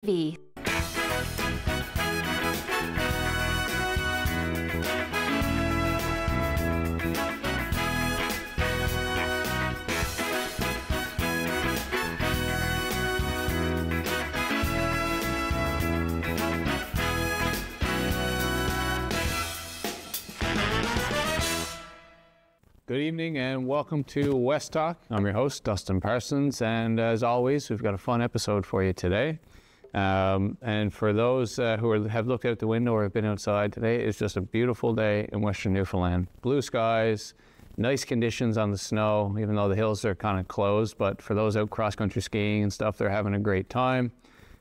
V. Good evening and welcome to West Talk. I'm your host, Dustin Parsons, and as always, we've got a fun episode for you today. And for those who have looked out the window or have been outside today, it's just a beautiful day in Western Newfoundland. Blue skies, nice conditions on the snow, even though the hills are kind of closed, but for those out cross-country skiing and stuff, they're having a great time.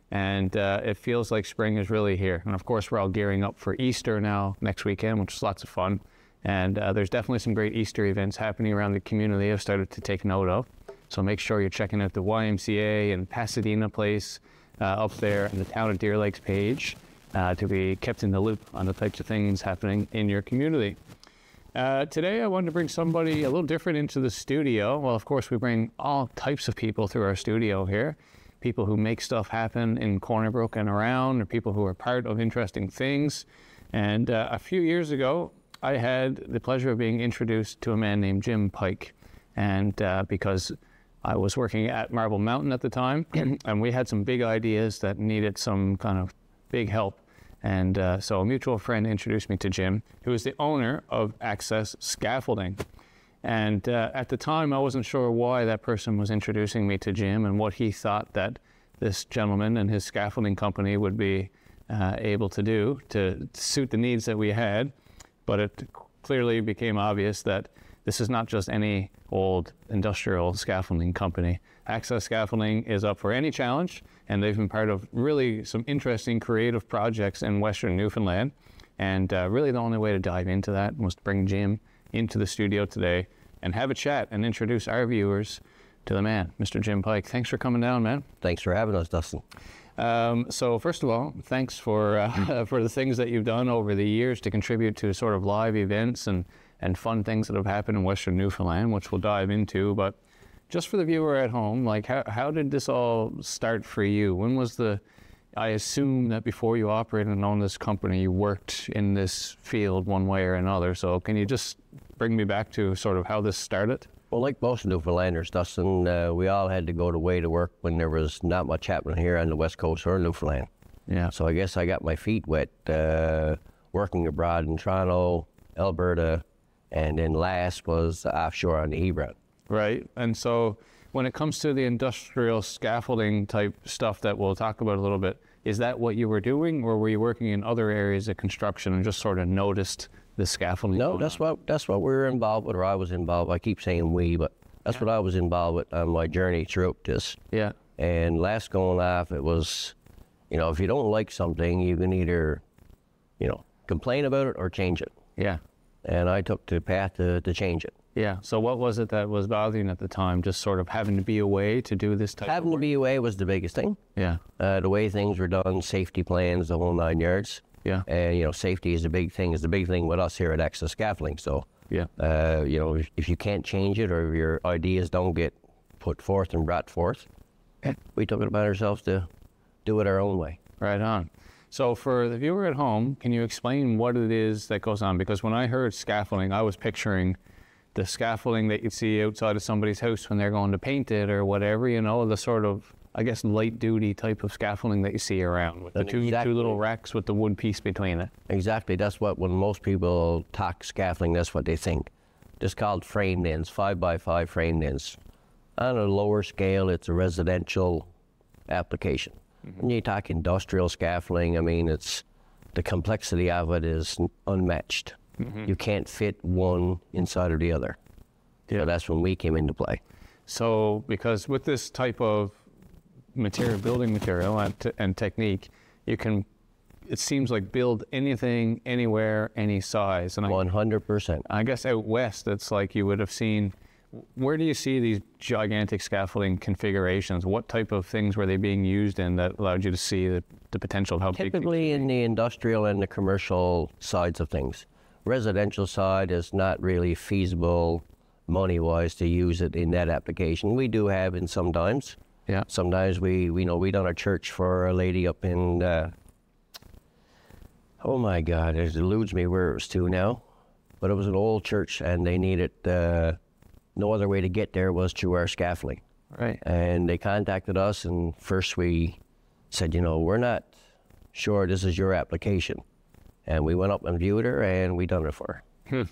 And it feels like spring is really here. And of course, we're all gearing up for Easter now next weekend, which is lots of fun. And there's definitely some great Easter events happening around the community I've started to take note of. So make sure you're checking out the YMCA and Pasadena Place up there and the Town of Deer Lakes page to be kept in the loop on the types of things happening in your community. Today I wanted to bring somebody a little different into the studio. Well, of course, we bring all types of people through our studio here. People who make stuff happen in Corner Brook and around, or people who are part of interesting things. And a few years ago, I had the pleasure of being introduced to a man named Jim Pike, and because I was working at Marble Mountain at the time, and we had some big ideas that needed some kind of big help, and so a mutual friend introduced me to Jim, who is the owner of Access Scaffolding. And at the time, I wasn't sure why that person was introducing me to Jim and what he thought that this gentleman and his scaffolding company would be able to do to suit the needs that we had. But it clearly became obvious that this is not just any old industrial scaffolding company. Access Scaffolding is up for any challenge, and they've been part of really some interesting creative projects in Western Newfoundland. And really the only way to dive into that was to bring Jim into the studio today and have a chat and introduce our viewers to the man, Mr. Jim Pike. Thanks for coming down, man. Thanks for having us, Dustin. So first of all, thanks for the things that you've done over the years to contribute to sort of live events and fun things that have happened in Western Newfoundland, which we'll dive into. But just for the viewer at home, like how did this all start for you? When was I assume that before you operated and owned this company, you worked in this field one way or another. So can you just bring me back to sort of how this started? Well, like most Newfoundlanders, Dustin, we all had to go away to work when there was not much happening here on the West Coast or Newfoundland. Yeah. So I guess I got my feet wet working abroad in Toronto, Alberta, and then last was offshore on the Hebron. Right. And so when it comes to the industrial scaffolding type stuff that we'll talk about a little bit, is that what you were doing, or were you working in other areas of construction and just sort of noticed the scaffolding? No, that's what we were involved with, or I was involved. I keep saying we, but that's what I was involved with on my journey throughout this. Yeah. And last going off, it was, if you don't like something, you can either, complain about it or change it. Yeah. And I took the path to change it. Yeah. So what was it that was bothering you at the time? Just sort of having to be away to do this type of work? Having to be away was the biggest thing. Yeah. The way things were done, safety plans, the whole 9 yards. Yeah. And, safety is the big thing with us here at Access Scaffolding. So, yeah. If you can't change it or your ideas don't get put forth and brought forth, we took it upon ourselves to do it our own way. Right on. So for the viewer at home, can you explain what it is that goes on? Because when I heard scaffolding, I was picturing the scaffolding that you see outside of somebody's house when they're going to paint it or whatever, the sort of, I guess, light duty type of scaffolding that you see around with the two little racks with the wood piece between it. Exactly. That's what, when most people talk scaffolding, that's what they think. It's called framed ends, 5x5 framed ends. On a lower scale, it's a residential application. Mm-hmm. When you talk industrial scaffolding, it's the complexity of it is unmatched. Mm-hmm. You can't fit one inside of the other. Yeah. So that's when we came into play. So because with this type of building material and technique, you can, it seems like, build anything, anywhere, any size. And 100%. I guess out west, it's like you would have seen, where do you see these gigantic scaffolding configurations? What type of things were they being used in that allowed you to see the potential of how big? Typically in the industrial and the commercial sides of things. Residential side is not really feasible money-wise to use it in that application. We do have in sometimes. Yeah. Sometimes we done a church for a lady up in, oh my God, it eludes me where it was to now. But it was an old church, and they needed, no other way to get there was through our scaffolding. Right. And they contacted us, and first we said, we're not sure this is your application. And we went up and viewed her, and we done it for her.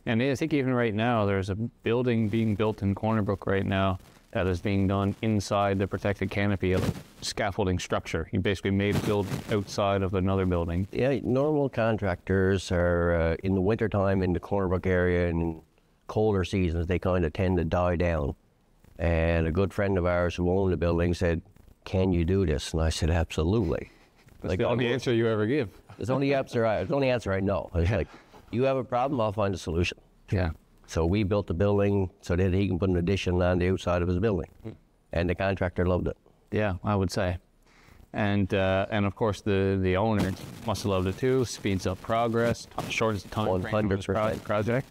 And I think even right now, there's a building being built in Corner Brook right now that is being done inside the protected canopy of a scaffolding structure. You basically made a build outside of another building. Yeah, normal contractors are, in the wintertime in the Corner Brook area, and in colder seasons, they kind of tend to die down. And a good friend of ours who owned the building said, can you do this? And I said, absolutely. That's the only answer you ever give. It's the only answer I know. It's like, you have a problem, I'll find a solution. Yeah. So we built the building so that he can put an addition on the outside of his building. And the contractor loved it. Yeah, I would say. And of course, the owner must have loved it too. Speeds up progress, shortens time frame of this project.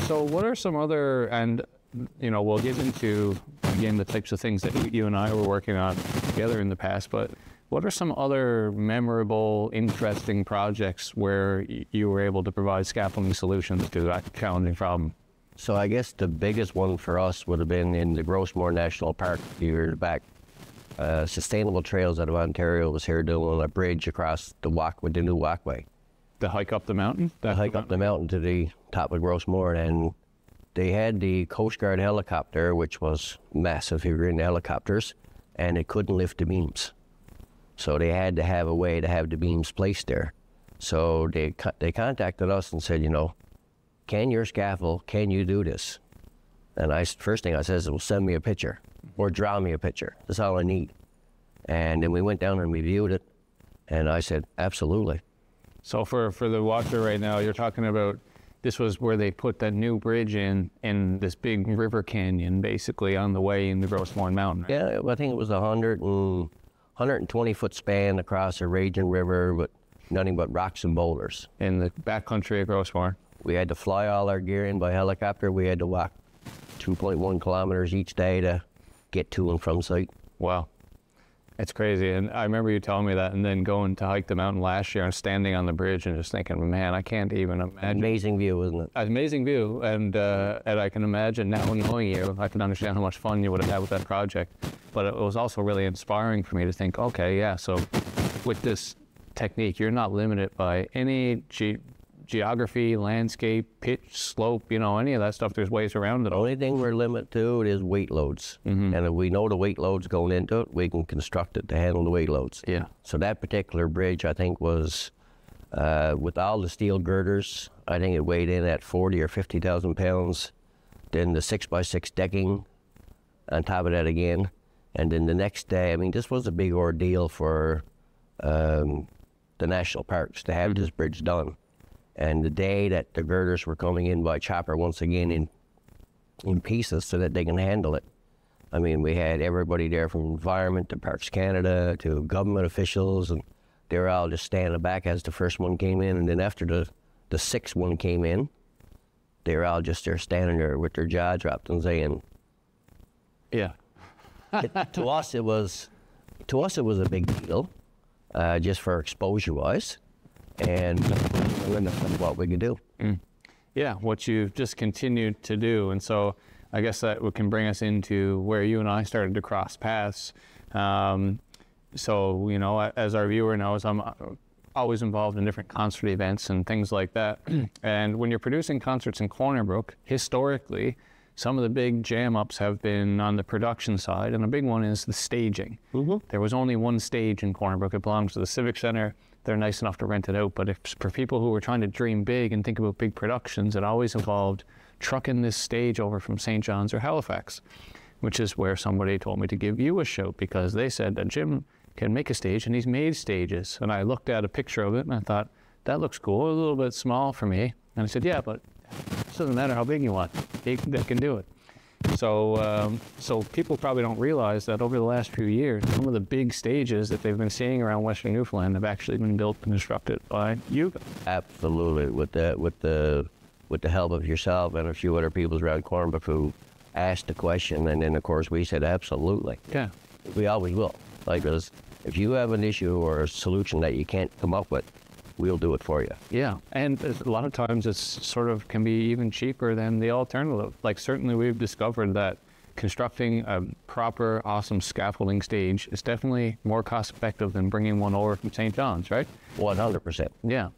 So what are some other, and we'll get into, again, the types of things that you and I were working on together in the past, but what are some other memorable, interesting projects where you were able to provide scaffolding solutions to that challenging problem? So I guess the biggest one for us would have been in the Grossmore National Park a few years back. Sustainable Trails out of Ontario was here doing a bridge across the new walkway. To hike up the mountain? Up the mountain to the top of Grossmore, and they had the Coast Guard helicopter, which was massive if you were in helicopters, and it couldn't lift the beams. So they had to have a way to have the beams placed there. So they contacted us and said, can your scaffold, can you do this? And first thing I said, well, send me a picture or draw me a picture. That's all I need. And then we went down and reviewed it, and I said, absolutely. So for the watcher right now, you're talking about, this was where they put that new bridge in this big river canyon, basically on the way in the Grossmore Mountain. Right? Yeah, I think it was 120-foot span across a raging river with nothing but rocks and boulders. In the backcountry of Grossmore. We had to fly all our gear in by helicopter. We had to walk 2.1 kilometers each day to get to and from site. Wow. It's crazy. And I remember you telling me that, and then going to hike the mountain last year and standing on the bridge and just thinking, man, I can't even imagine. Amazing view, isn't it? Amazing view. And I can imagine now knowing you, I can understand how much fun you would have had with that project. But it was also really inspiring for me to think, okay, yeah, so with this technique, you're not limited by any geography, landscape, pitch, slope, any of that stuff. There's ways around it. The only thing we're limited to is weight loads. And if we know the weight loads going into it, we can construct it to handle the weight loads. Yeah. So that particular bridge, I think, was, with all the steel girders, I think it weighed in at 40 or 50,000 pounds. Then the 6x6 decking on top of that again. And then the next day, this was a big ordeal for the national parks to have this bridge done. And the day that the girders were coming in by chopper once again in pieces so that they can handle it. We had everybody there from Environment to Parks Canada to government officials, and they were all just standing back as the first one came in. And then after the sixth one came in, they were all just there standing there with their jaw dropped and saying, yeah. To us it was a big deal, just for exposure-wise. And what we could do. Yeah, what you've just continued to do. And so I guess that can bring us into where you and I started to cross paths. So, as our viewer knows, I'm always involved in different concert events and things like that. And when you're producing concerts in Corner Brook, historically, some of the big jam-ups have been on the production side, and a big one is the staging. There was only one stage in Corner Brook. It belongs to the Civic Center. They're nice enough to rent it out, but for people who were trying to dream big and think about big productions, it always involved trucking this stage over from St. John's or Halifax, which is where somebody told me to give you a shout, because they said that Jim can make a stage, and he's made stages. And I looked at a picture of it, and I thought, that looks cool, a little bit small for me. And I said, yeah, but it doesn't matter how big you want, they can do it. So people probably don't realize that over the last few years, some of the big stages that they've been seeing around Western Newfoundland have actually been built and constructed by you. Absolutely, with the help of yourself and a few other people around Corner Brook who asked the question, and then of course we said absolutely. Yeah. We always will. Like, if you have an issue or a solution that you can't come up with, we'll do it for you. Yeah, and a lot of times it's sort of can be even cheaper than the alternative. Like certainly we've discovered that constructing a proper, awesome scaffolding stage is definitely more cost effective than bringing one over from St. John's, right? 100%. Yeah,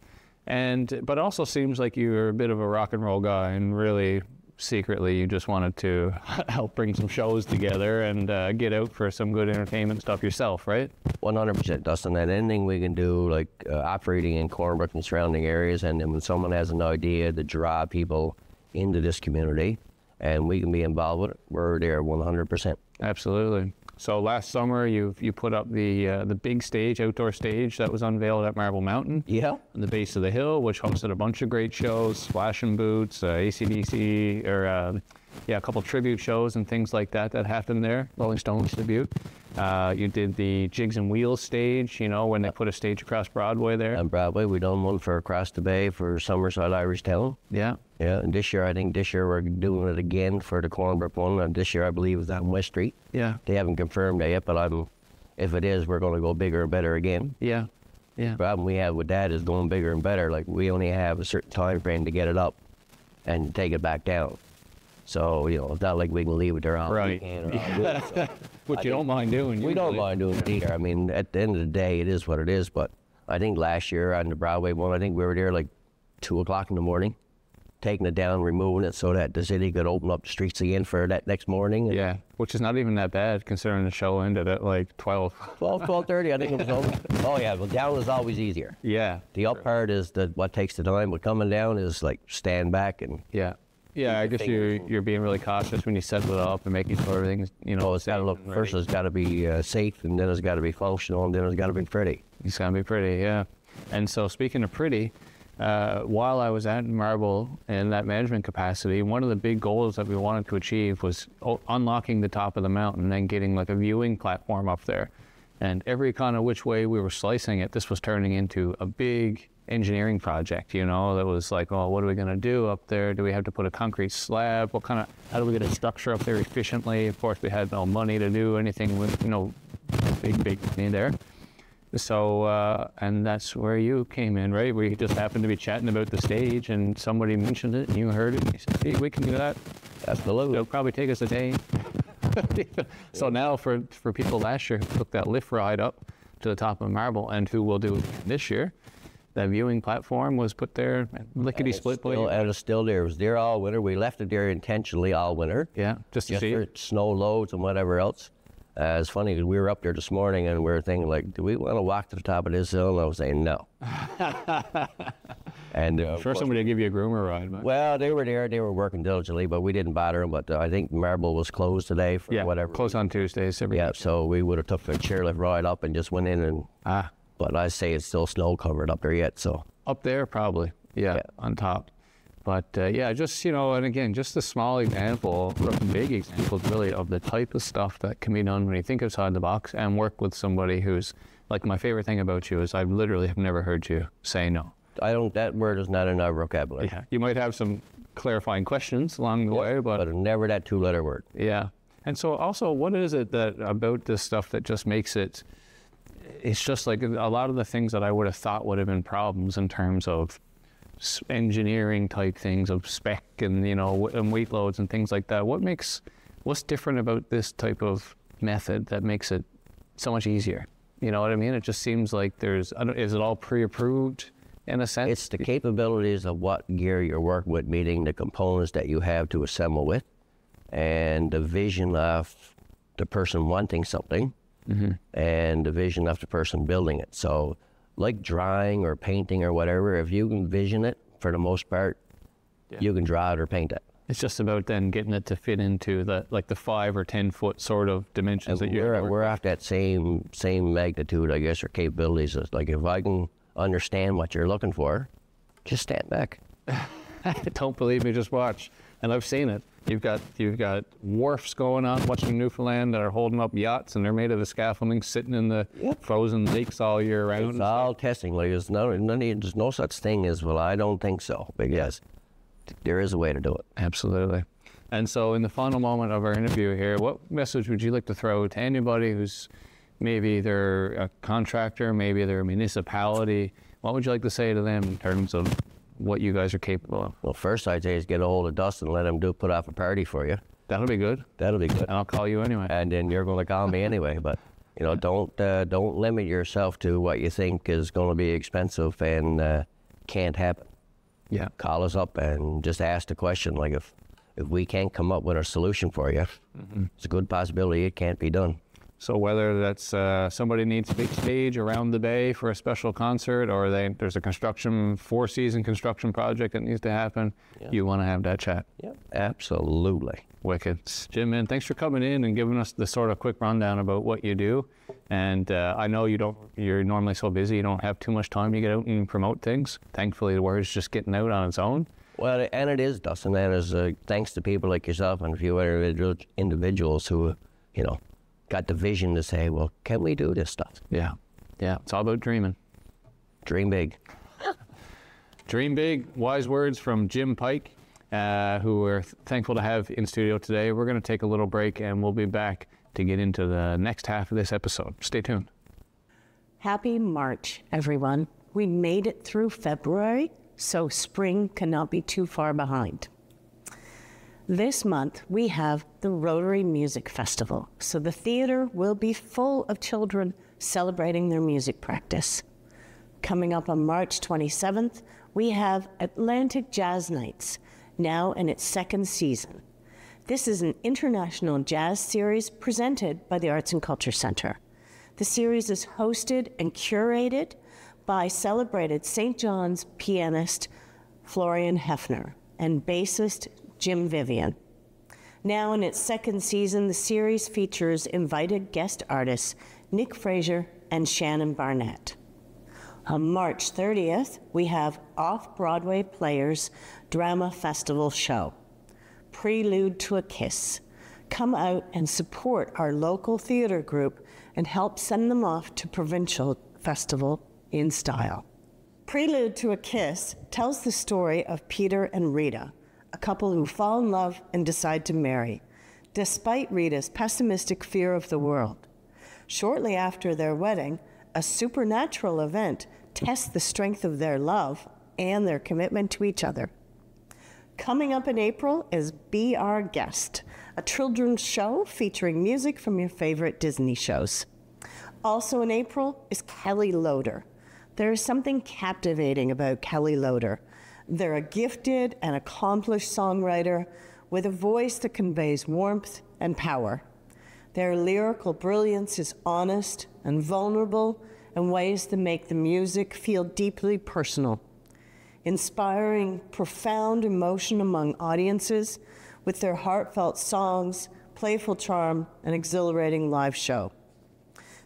but also seems like you're a bit of a rock and roll guy, and really secretly you just wanted to help bring some shows together and get out for some good entertainment stuff yourself, right? 100%, Dustin. And anything we can do, like operating in Cornbrook and surrounding areas, and then when someone has an idea to draw people into this community, and we can be involved with it, we're there 100%. Absolutely. So last summer you put up the big stage, outdoor stage that was unveiled at Marble Mountain. Yeah. On the base of the hill, which hosted a bunch of great shows, Splash and Boots, AC/DC, a couple tribute shows and things like that happened there. Rolling Stones tribute. You did the Jigs and Wheels stage, when they put a stage across Broadway there. On Broadway, we done one for across the bay for Summerside Irish Town. Yeah. Yeah, and I think this year we're doing it again for the Cornbrook one. And this year I believe is on West Street. Yeah. They haven't confirmed that yet, but if it is, we're going to go bigger and better again. Yeah. Yeah. The problem we have with that is going bigger and better. Like, we only have a certain time frame to get it up and take it back down. So, it's not like we can leave it there all right. weekend or all week. So Which you don't mind doing. We don't mind doing it either. I mean, at the end of the day, it is what it is. But I think last year on the Broadway one, I think we were there like 2 o'clock in the morning, taking it down, removing it so that the city could open up the streets again for that next morning. Yeah, which is not even that bad considering the show ended at like 12. 12:30, I think it was over. Oh, yeah, well, down is always easier. Yeah. The up part is what takes the time, but coming down is like stand back and... Yeah. Yeah, I guess you're being really cautious when you set it up and making sure everything's, it's got to look, first it's got to be safe, and then it's got to be functional, and then it's got to be pretty. It's got to be pretty, yeah. And so speaking of pretty, while I was at Marble in that management capacity, one of the big goals that we wanted to achieve was unlocking the top of the mountain and getting like a viewing platform up there. And every kind of which way we were slicing it, this was turning into a big engineering project, that was like, oh, what are we going to do up there? Do we have to put a concrete slab? How do we get a structure up there efficiently? Of course, we had no money to do anything with, big money there. So, and that's where you came in, right? We just happened to be chatting about the stage and somebody mentioned it and you heard it and you said, hey, we can do that. Absolutely. It'll probably take us a day. So now for people last year who took that lift ride up to the top of Marble and who will do it this year, that viewing platform was put there, lickety-split. And it's still there. It was there all winter. We left it there intentionally all winter. Yeah, just to see it. Snow loads and whatever else. It's funny because we were up there this morning and we were thinking, like, do we want to walk to the top of this hill? And I was saying no. And sure, somebody will give you a groomer ride. But. Well, they were there. They were working diligently, but we didn't bother them. But I think Marble was closed today for whatever. Closed on Tuesdays. So we would have took the chairlift ride up and just went in and... But I say it's still snow covered up there yet, so. Up there, probably, yeah. On top. But just, and again, just a small example, from big examples really of the type of stuff that can be done when you think outside the box and work with somebody who's, like, my favorite thing about you is I literally have never heard you say no. That word is not in our vocabulary. Yeah, you might have some clarifying questions along the way, but never that 2-letter word. Yeah. And so also, what is it about this stuff that just makes it, it's just like a lot of the things that I would have thought would have been problems in terms of engineering type things of spec and, and weight loads and things like that. What's different about this type of method that makes it so much easier? You know what I mean? It just seems like is it all pre-approved in a sense? It's the capabilities of what gear you're working with, meaning the components that you have to assemble with, and the vision of the person wanting something. Mm-hmm. And the vision of the person building it. So like drawing or painting or whatever, if you can vision it, for the most part, you can draw it or paint it. It's just about then getting it to fit into the 5 or 10 foot sort of dimensions that we're at that same magnitude, I guess, or capabilities. It's like, if I can understand what you're looking for, just stand back. Don't believe me, just watch. And I've seen it. You've got wharfs going on, watching Newfoundland, that are holding up yachts, and they're made of the scaffolding, sitting in the frozen lakes all year round. It's all testing. Like, there's no such thing as, well, I don't think so. But yes, there is a way to do it. Absolutely. And so in the final moment of our interview here, what message would you like to throw to anybody who's maybe they're a contractor, maybe they're a municipality? What would you like to say to them in terms of what you guys are capable of? Well, first I'd say is get a hold of Dustin and let him put off a party for you. That'll be good. That'll be good. And I'll call you anyway. And then you're going to call me anyway. But, you know, don't limit yourself to what you think is going to be expensive and can't happen. Yeah. Call us up and just ask the question, like if we can't come up with a solution for you, it's a good possibility it can't be done. So whether that's somebody needs a big stage around the bay for a special concert, or there's a four-season construction project that needs to happen, you want to have that chat. Yeah, absolutely. Wicked. Jim, man, thanks for coming in and giving us the sort of quick rundown about what you do. And I know you're normally so busy, you don't have too much time to get out and promote things. Thankfully, the word's just getting out on its own. Well, and it is, Dustin, and it's thanks to people like yourself and a few other individuals who, you know, got the vision to say, well, can we do this stuff? Yeah. Yeah. It's all about dreaming. Dream big. Dream big. Wise words from Jim Pike, who we're thankful to have in studio today. We're going to take a little break and we'll be back to get into the next half of this episode. Stay tuned. Happy March, everyone. We made it through February, so spring cannot be too far behind. This month, we have the Rotary Music Festival, so the theater will be full of children celebrating their music practice. Coming up on March 27th, we have Atlantic Jazz Nights, now in its second season. This is an international jazz series presented by the Arts and Culture Center. The series is hosted and curated by celebrated St. John's pianist Florian Hefner and bassist Jim Vivian. Now in its second season, the series features invited guest artists Nick Fraser and Shannon Barnett. On March 30th, we have Off-Broadway Players Drama Festival Show, Prelude to a Kiss. Come out and support our local theater group and help send them off to provincial festival in style. Prelude to a Kiss tells the story of Peter and Rita, a couple who fall in love and decide to marry, despite Rita's pessimistic fear of the world. Shortly after their wedding, a supernatural event tests the strength of their love and their commitment to each other. Coming up in April is Be Our Guest, a children's show featuring music from your favorite Disney shows. Also in April is Kelly Loader. There is something captivating about Kelly Loader. They're a gifted and accomplished songwriter with a voice that conveys warmth and power. Their lyrical brilliance is honest and vulnerable in ways that make the music feel deeply personal, inspiring profound emotion among audiences with their heartfelt songs, playful charm, and exhilarating live show.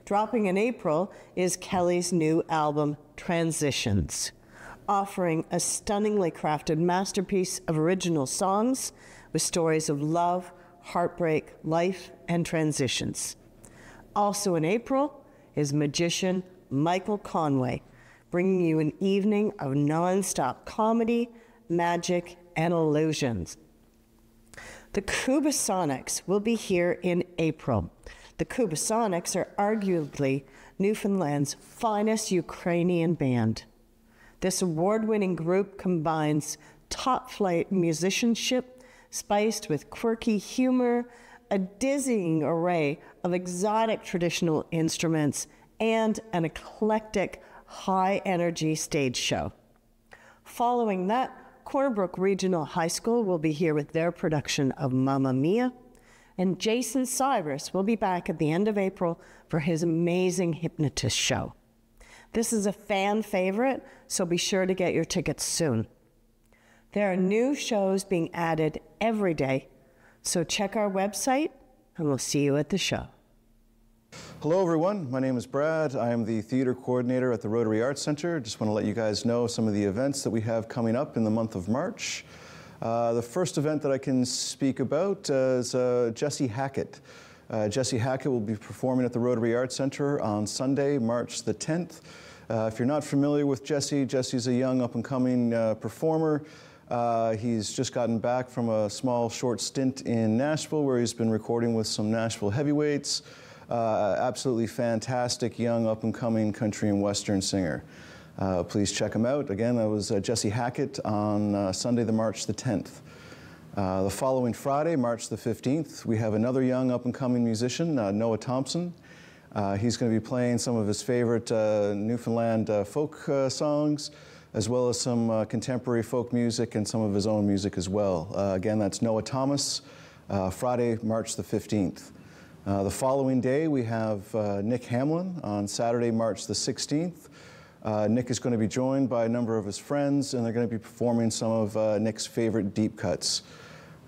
Dropping in April is Kelly's new album, Transitions, offering a stunningly crafted masterpiece of original songs with stories of love, heartbreak, life, and transitions. Also in April is magician Michael Conway, bringing you an evening of non-stop comedy, magic, and illusions. The Kubasonics will be here in April. The Kubasonics are arguably Newfoundland's finest Ukrainian band. This award-winning group combines top-flight musicianship spiced with quirky humor, a dizzying array of exotic traditional instruments, and an eclectic, high-energy stage show. Following that, Cornerbrook Regional High School will be here with their production of Mamma Mia, and Jason Cyrus will be back at the end of April for his amazing hypnotist show. This is a fan favorite, so be sure to get your tickets soon. There are new shows being added every day, so check our website, and we'll see you at the show. Hello everyone, my name is Brad. I am the theater coordinator at the Rotary Arts Center. Just want to let you guys know some of the events that we have coming up in the month of March. The first event that I can speak about is Jesse Hackett. Jesse Hackett will be performing at the Rotary Arts Center on Sunday, March the 10th. If you're not familiar with Jesse, Jesse's a young up-and-coming performer. He's just gotten back from a small, short stint in Nashville where he's been recording with some Nashville heavyweights. Absolutely fantastic young up-and-coming country and western singer. Please check him out. Again, that was Jesse Hackett on Sunday, March the 10th. The following Friday, March the 15th, we have another young up-and-coming musician, Noah Thompson. He's going to be playing some of his favorite Newfoundland folk songs, as well as some contemporary folk music and some of his own music as well. Again, that's Noah Thomas, Friday, March the 15th. The following day, we have Nick Hamlin on Saturday, March the 16th. Nick is going to be joined by a number of his friends, and they're going to be performing some of Nick's favorite deep cuts.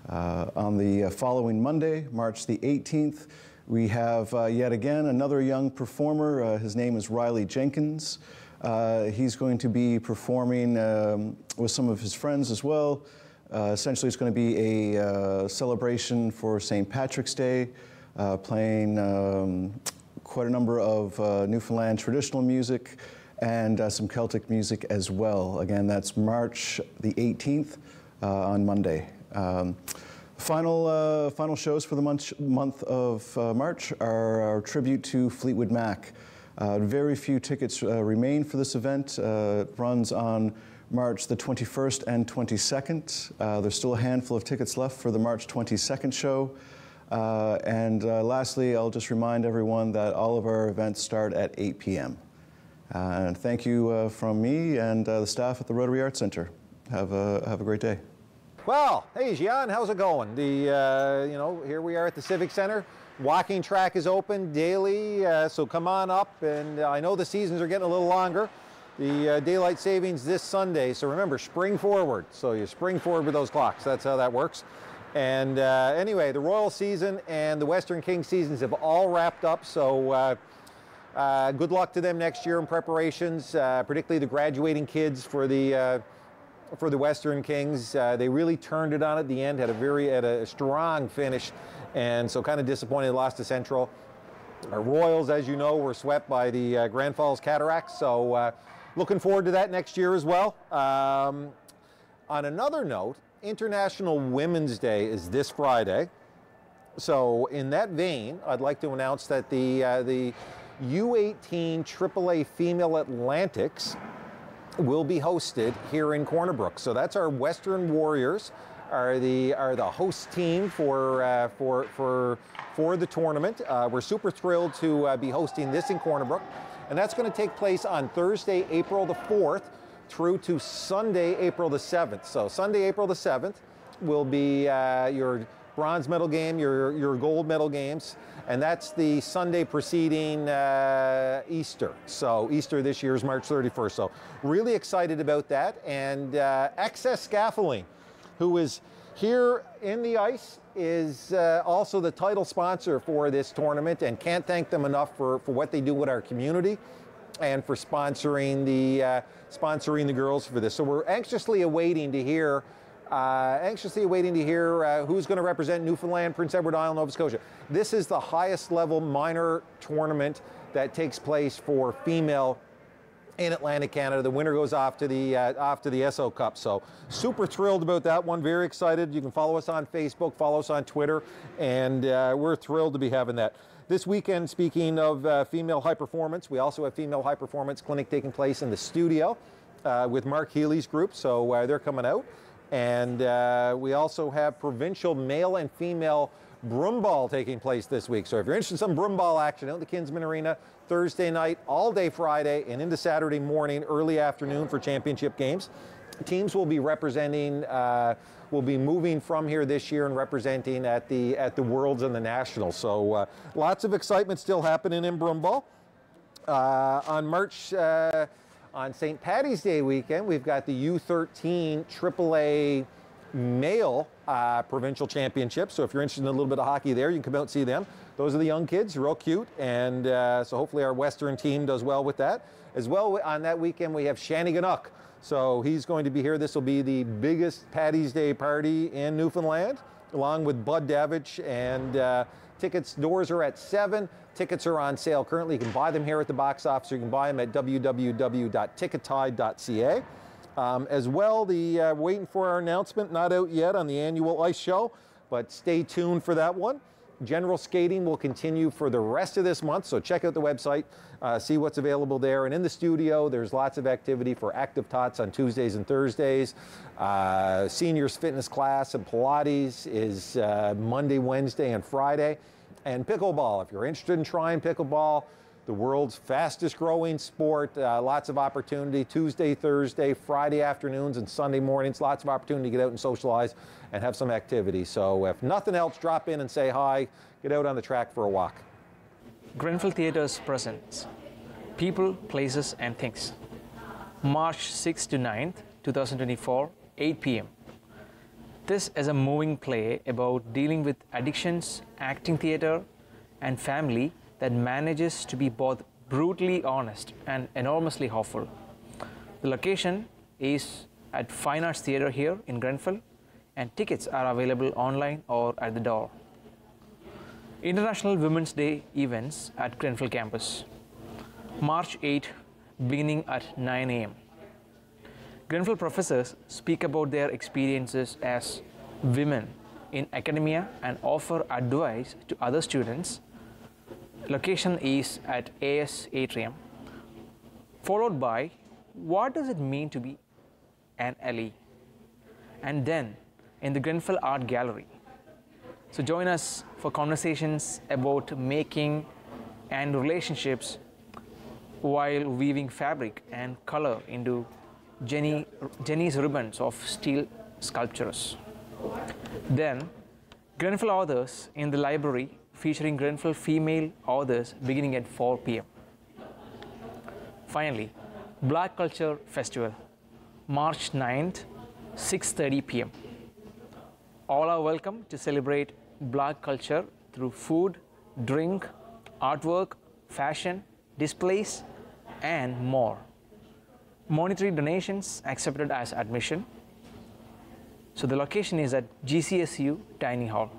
On the following Monday, March the 18th, we have yet again another young performer. His name is Riley Jenkins. He's going to be performing with some of his friends as well. Essentially, it's going to be a celebration for St. Patrick's Day, playing quite a number of Newfoundland traditional music and some Celtic music as well. Again, that's March the 18th on Monday. Final shows for the month of March are our tribute to Fleetwood Mac. Very few tickets remain for this event. It runs on March the 21st and 22nd. There's still a handful of tickets left for the March 22nd show. Lastly, I'll just remind everyone that all of our events start at 8 p.m. And thank you from me and the staff at the Rotary Arts Center. Have a great day. Well, hey, Gian, how's it going? Here we are at the Civic Center. Walking track is open daily, so come on up. And I know the seasons are getting a little longer. The daylight savings this Sunday, so remember, spring forward. So you spring forward with those clocks. That's how that works. And anyway, the Royal season and the Western Kings seasons have all wrapped up. So good luck to them next year in preparations, particularly the graduating kids for the Western Kings. They really turned it on at the end, had a strong finish, and so kind of disappointed they lost to Central. Our Royals, as you know, were swept by the Grand Falls Cataracts, so looking forward to that next year as well. On another note, International Women's Day is this Friday. So in that vein, I'd like to announce that the U18 AAA Female Atlantics will be hosted here in Corner Brook. So that's our Western Warriors are the host team for the tournament. We're super thrilled to be hosting this in Corner Brook, and that's going to take place on Thursday, April the 4th through to Sunday, April the 7th. So Sunday, April the 7th will be your bronze medal game, your gold medal games, and that's the Sunday preceding Easter. So Easter this year is March 31st. So really excited about that. And Access Scaffolding, who is here in the ice, is also the title sponsor for this tournament, and can't thank them enough for what they do with our community and for sponsoring the girls for this. So we're anxiously awaiting to hear who's going to represent Newfoundland, Prince Edward Island, Nova Scotia. This is the highest level minor tournament that takes place for female in Atlantic Canada. The winner goes off to the SO Cup. So super thrilled about that one. Very excited. You can follow us on Facebook, follow us on Twitter, and we're thrilled to be having that. This weekend, speaking of female high performance, we also have female high performance clinic taking place in the studio with Mark Healy's group. So they're coming out. And we also have provincial male and female broomball taking place this week. So if you're interested in some broomball action out in the Kinsman Arena, Thursday night, all day Friday, and into Saturday morning, early afternoon for championship games. Teams will be representing, will be moving from here this year and representing at the Worlds and the Nationals. So lots of excitement still happening in broomball. On St. Paddy's Day weekend, we've got the U13 AAA male provincial championship. So if you're interested in a little bit of hockey there, you can come out and see them. Those are the young kids, real cute. And so hopefully our Western team does well with that. As well, on that weekend, we have Shanniganuk. So he's going to be here. This will be the biggest Paddy's Day party in Newfoundland, along with Bud Davidge. And tickets, doors are at 7. Tickets are on sale currently. You can buy them here at the box office, or you can buy them at www.tickettide.ca. As well, waiting for our announcement, not out yet on the annual ice show, but stay tuned for that one. General skating will continue for the rest of this month, so check out the website, see what's available there. And in the studio, there's lots of activity for active tots on Tuesdays and Thursdays. Seniors fitness class and Pilates is Monday, Wednesday, and Friday. And pickleball, if you're interested in trying pickleball, the world's fastest growing sport, lots of opportunity, Tuesday, Thursday, Friday afternoons, and Sunday mornings, lots of opportunity to get out and socialize and have some activity. So if nothing else, drop in and say hi, get out on the track for a walk. Grenfell Theatres presents People, Places and Things. March 6th to 9th, 2024, 8 p.m. This is a moving play about dealing with addictions, acting theatre, and family that manages to be both brutally honest and enormously hopeful. The location is at Fine Arts Theatre here in Grenfell, and tickets are available online or at the door. International Women's Day events at Grenfell campus. March 8, beginning at 9 a.m. Grenfell professors speak about their experiences as women in academia and offer advice to other students. Location is at AS Atrium, followed by what does it mean to be an LE, and then in the Grenfell Art Gallery. So join us for conversations about making and relationships while weaving fabric and color into Jenny's ribbons of steel sculptures. Then Grenfell authors in the library featuring Grenfell female authors beginning at 4 p.m. Finally, Black Culture Festival, March 9th, 6:30 p.m. All are welcome to celebrate Black culture through food, drink, artwork, fashion, displays, and more. Monetary donations accepted as admission. So the location is at GCSU Dining Hall.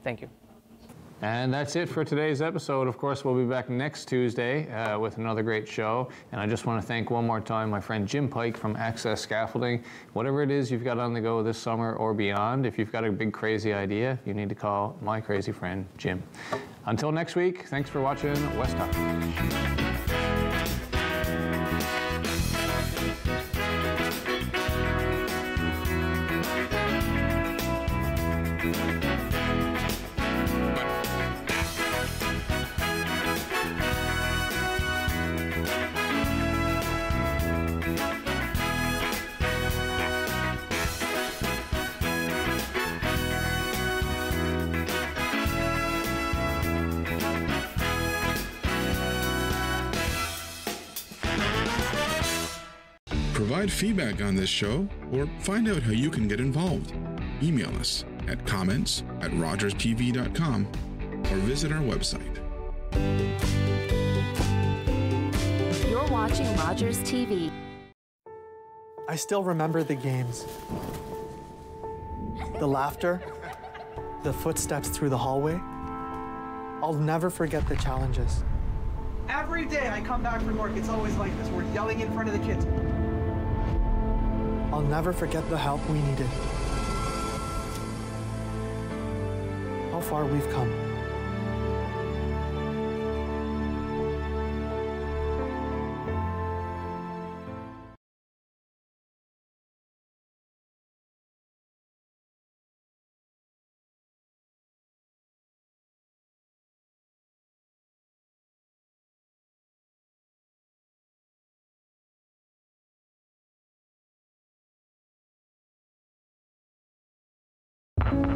Thank you. And that's it for today's episode. Of course, we'll be back next Tuesday with another great show. And I just want to thank one more time my friend Jim Pike from Access Scaffolding. Whatever it is you've got on the go this summer or beyond, if you've got a big crazy idea, you need to call my crazy friend Jim. Until next week, thanks for watching West Talk. Provide feedback on this show or find out how you can get involved. Email us at comments@rogerstv.com or visit our website. You're watching Rogers TV. I still remember the games. The laughter, the footsteps through the hallway. I'll never forget the challenges. Every day I come back from work, it's always like this. We're yelling in front of the kids. I'll never forget the help we needed. How far we've come.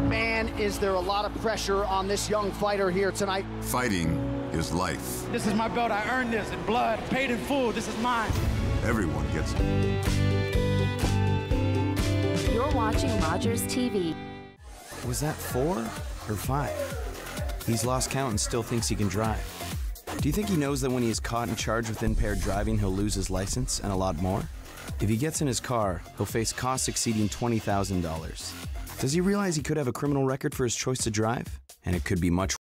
Man, is there a lot of pressure on this young fighter here tonight. Fighting is life. This is my belt. I earned this in blood, paid in full. This is mine. Everyone gets it. You're watching Rogers TV. Was that 4 or 5? He's lost count and still thinks he can drive. Do you think he knows that when he is caught and charged with impaired driving, he'll lose his license and a lot more? If he gets in his car, he'll face costs exceeding $20,000. Does he realize he could have a criminal record for his choice to drive? And it could be much